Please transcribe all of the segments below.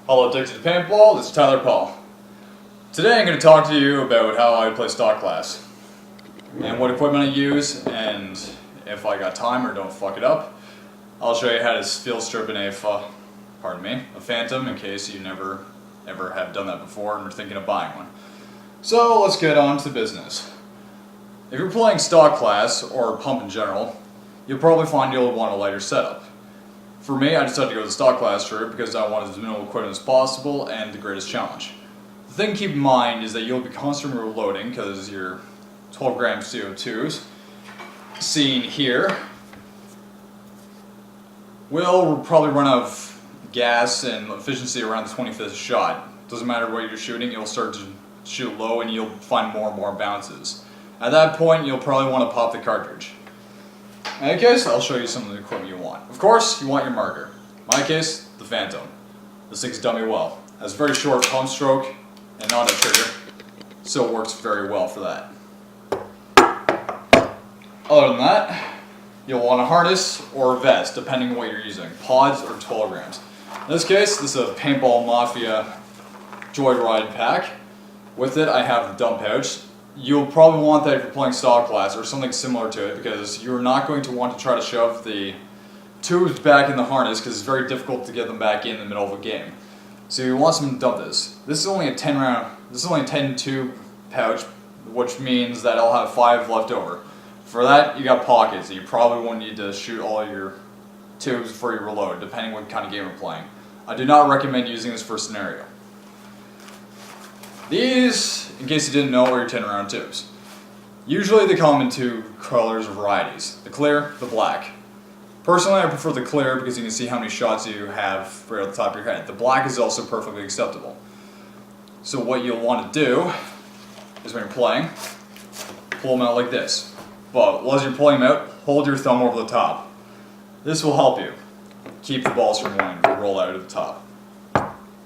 Hello, addicted to paintball. This is Tyler Paul. Today I'm going to talk to you about how I play stock class and what equipment I use, and if I got time or don't fuck it up, I'll show you how to field strip a Phantom, in case you never ever have done that before and are thinking of buying one. So let's get on to business. If you're playing stock class or pump in general, you'll probably find you'll want a lighter setup. For me, I decided to go with the stock class route because I wanted as minimal equipment as possible and the greatest challenge. The thing to keep in mind is that you'll be constantly reloading because your 12 gram CO2s, seen here, will probably run out of gas and efficiency around the 25th shot. Doesn't matter what you're shooting, you'll start to shoot low and you'll find more and more bounces. At that point, you'll probably want to pop the cartridge. In any case, I'll show you some of the equipment you want. Of course, you want your marker. In my case, the Phantom. This thing's done me well. It has a very short pump stroke and not a trigger, so it works very well for that. Other than that, you'll want a harness or a vest, depending on what you're using, pods or 12 grams. In this case, this is a Paintball Mafia Joyride pack. With it, I have the dump pouch. You'll probably want that if you're playing stock class or something similar to it, because you're not going to want to try to shove the tubes back in the harness because it's very difficult to get them back in the middle of a game. So you want something to dump this. This is only a 10 tube pouch, which means that I'll have 5 left over. For that, you got pockets, and you probably won't need to shoot all your tubes before you reload, depending what kind of game you're playing. I do not recommend using this for a scenario. These, in case you didn't know, are your 10 round tubes. Usually they come in 2 colors or varieties, the clear, the black. Personally, I prefer the clear because you can see how many shots you have right at the top of your head. The black is also perfectly acceptable. So what you'll want to do is when you're playing, pull them out like this. But as you're pulling them out, hold your thumb over the top. This will help you keep the balls from wanting to roll out of the top.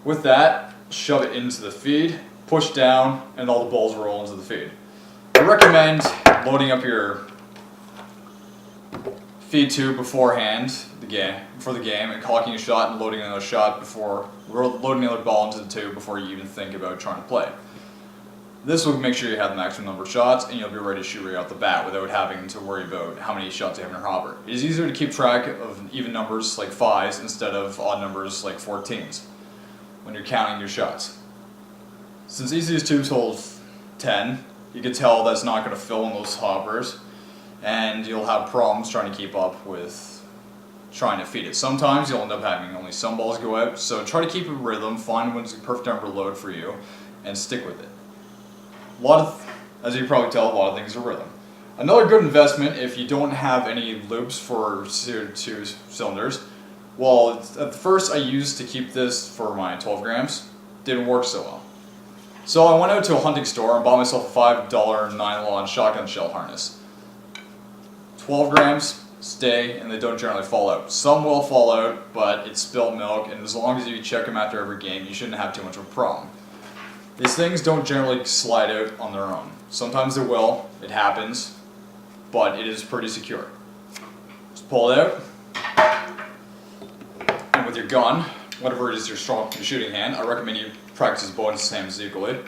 With that, shove it into the feed, push down, and all the balls roll into the feed. I recommend loading up your feed tube beforehand, for the game, and cocking a shot and loading another shot before loading another ball into the tube before you even think about trying to play. This will make sure you have the maximum number of shots and you'll be ready to shoot right off the bat without having to worry about how many shots you have in your hopper. It is easier to keep track of even numbers like 5s instead of odd numbers like 14s when you're counting your shots. Since each of these tubes hold 10, you can tell that's not going to fill in those hoppers, and you'll have problems trying to keep up with trying to feed it. Sometimes you'll end up having only some balls go out, so try to keep a rhythm, find when's the perfect number to load for you, and stick with it. As you can probably tell, a lot of things are rhythm. Another good investment if you don't have any loops for CO2 cylinders. Well, at first I used to keep this for my 12 grams, didn't work so well. So I went out to a hunting store and bought myself a $5 nylon shotgun shell harness. 12 grams stay and they don't generally fall out. Some will fall out, but it's spilt milk, and as long as you check them after every game, you shouldn't have too much of a problem. These things don't generally slide out on their own. Sometimes they will, it happens, but it is pretty secure. Just pull it out, and with your gun, whatever it is your shooting hand, I recommend you practice both hands equally.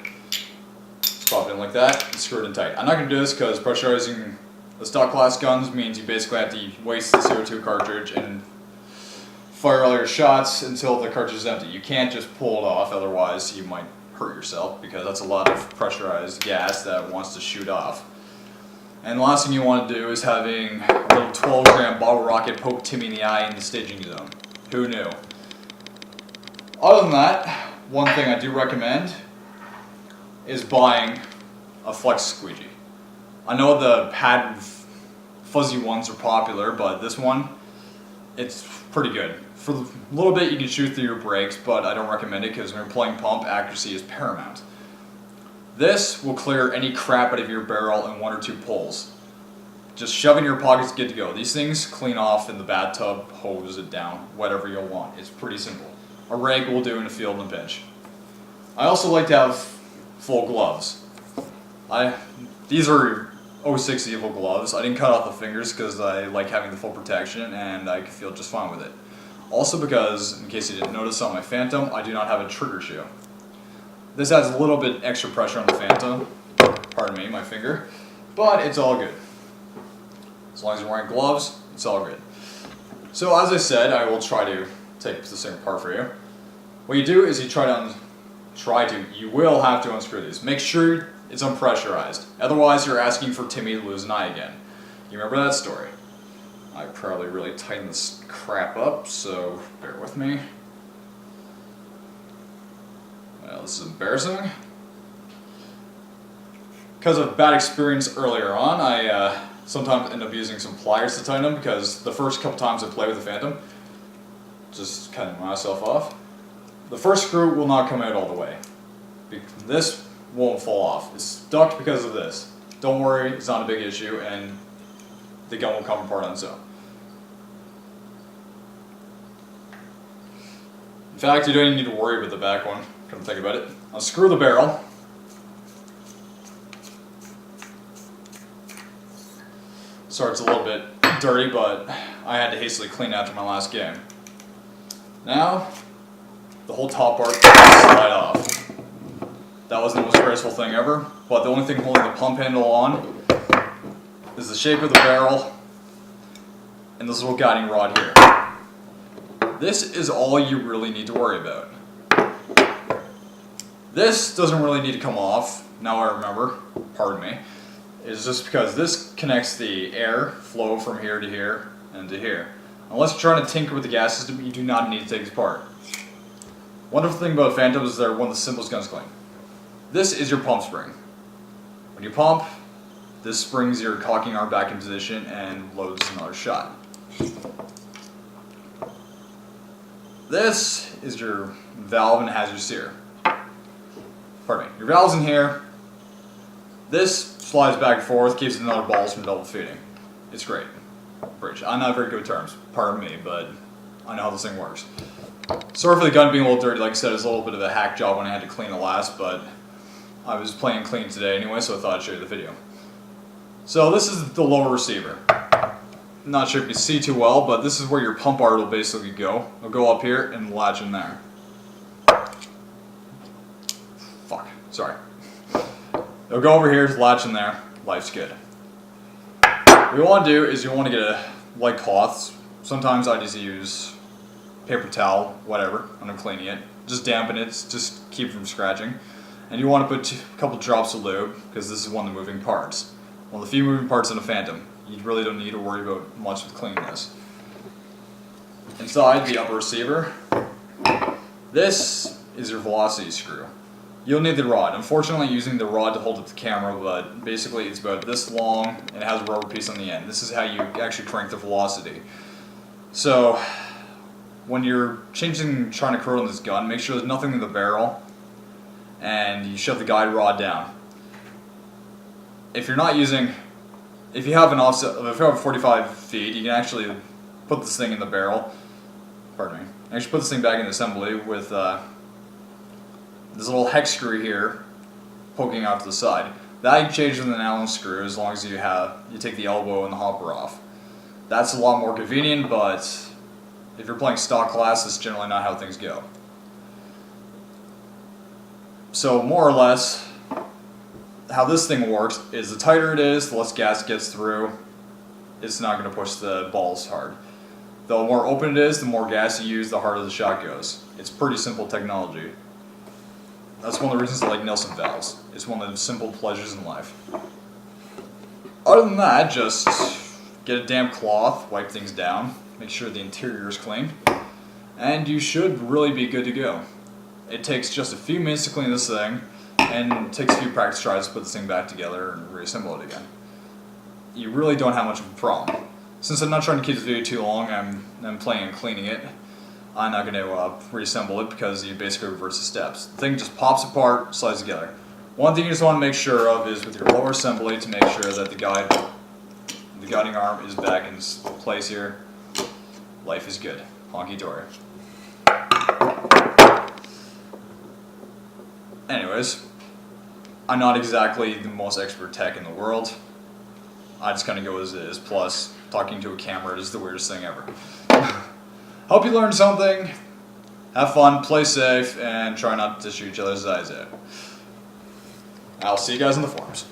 Just pop it in like that and screw it in tight. I'm not going to do this because pressurizing the stock class guns means you basically have to waste the CO2 cartridge and fire all your shots until the cartridge is empty. You can't just pull it off, otherwise you might hurt yourself because that's a lot of pressurized gas that wants to shoot off. And the last thing you want to do is having a little 12 gram bottle rocket poke Timmy in the eye in the staging zone. Who knew? Other than that, one thing I do recommend is buying a flex squeegee. I know the padded fuzzy ones are popular, but this one, it's pretty good. For a little bit you can shoot through your brakes, but I don't recommend it because when you're playing pump, accuracy is paramount. This will clear any crap out of your barrel in 1 or 2 pulls. Just shove it in your pockets, good to go. These things clean off in the bathtub, hose it down, whatever you'll want. It's pretty simple. A rag will do in a field in a pinch. I also like to have full gloves. These are 06 Evo gloves. I didn't cut off the fingers because I like having the full protection and I feel just fine with it. Also because, in case you didn't notice on my Phantom, I do not have a trigger shoe. This adds a little bit extra pressure on the Phantom, pardon me, my finger, but it's all good. As long as you're wearing gloves, it's all good. So as I said, I will try to take this thing apart for you. What you do is you you will have to unscrew these. Make sure it's unpressurized. Otherwise, you're asking for Timmy to lose an eye again. You remember that story? I probably really tightened this crap up, so bear with me. Well, this is embarrassing. Because of bad experience earlier on, I sometimes end up using some pliers to tighten them, because the first couple times I play with the Phantom, just cutting myself off, the first screw will not come out all the way. This won't fall off. It's stuck because of this. Don't worry, it's not a big issue, and the gun will come apart on its own. In fact, you don't even need to worry about the back one. Come to think about it. Unscrew the barrel. Sorry, it's a little bit dirty, but I had to hastily clean after my last game. Now, the whole top part slide off. That wasn't the most graceful thing ever, but the only thing holding the pump handle on is the shape of the barrel and this little guiding rod here. This is all you really need to worry about. This doesn't really need to come off, now I remember, pardon me. It's just because this connects the air flow from here to here and to here. Unless you're trying to tinker with the gas system, you do not need to take this apart. Wonderful thing about Phantoms is they're one of the simplest guns to clean. This is your pump spring. When you pump, this springs your cocking arm back in position and loads another shot. This is your valve and has your sear. Pardon me. Your valve's in here. This slides back and forth, keeps another balls from double feeding. It's great. I'm not very good with terms, pardon me, but I know how this thing works. Sorry for the gun being a little dirty. Like I said, it was a little bit of a hack job when I had to clean it last, but I was playing clean today anyway, so I thought I'd show you the video. So this is the lower receiver. Not sure if you see too well, but this is where your pump art will basically go. It'll go up here and latch in there. Fuck, sorry. It'll go over here, latch in there, life's good. What you want to do is you want to get a light cloth. Sometimes I just use paper towel, whatever, when I'm cleaning it. Just dampen it, just keep it from scratching. And you want to put a couple drops of lube, because this is one of the moving parts. One of the few moving parts in a Phantom. You really don't need to worry about much with cleaning this. Inside the upper receiver, this is your velocity screw. You'll need the rod. Unfortunately, using the rod to hold up the camera, but basically it's about this long and it has a rubber piece on the end. This is how you actually crank the velocity. So, when you're trying to corrode on this gun, make sure there's nothing in the barrel and you shove the guide rod down. If you have an offset, if you have 45 feet, you can actually put this thing in the barrel. Pardon me. Actually put this thing back in assembly with this little hex screw here poking out to the side. That you change with an Allen screw as long as you take the elbow and the hopper off. That's a lot more convenient, but if you're playing stock class, it's generally not how things go. So more or less, how this thing works is the tighter it is, the less gas gets through. It's not going to push the balls hard. The more open it is, the more gas you use, the harder the shot goes. It's pretty simple technology. That's one of the reasons I like Nelson valves. It's one of the simple pleasures in life. Other than that, just get a damp cloth, wipe things down, make sure the interior is clean, and you should really be good to go. It takes just a few minutes to clean this thing, and it takes a few practice tries to put this thing back together and reassemble it again. You really don't have much of a problem. Since I'm not trying to keep this video too long, I'm planning on cleaning it. I'm not going to reassemble it because you basically reverse the steps. The thing just pops apart, slides together. One thing you just want to make sure of is with your lower assembly to make sure that the guiding arm is back in place here. Life is good. Honky dory. Anyways, I'm not exactly the most expert tech in the world. I just kind of go as is. Plus, talking to a camera is the weirdest thing ever. Hope you learned something. Have fun, play safe, and try not to shoot each other's eyes out. I'll see you guys in the forums.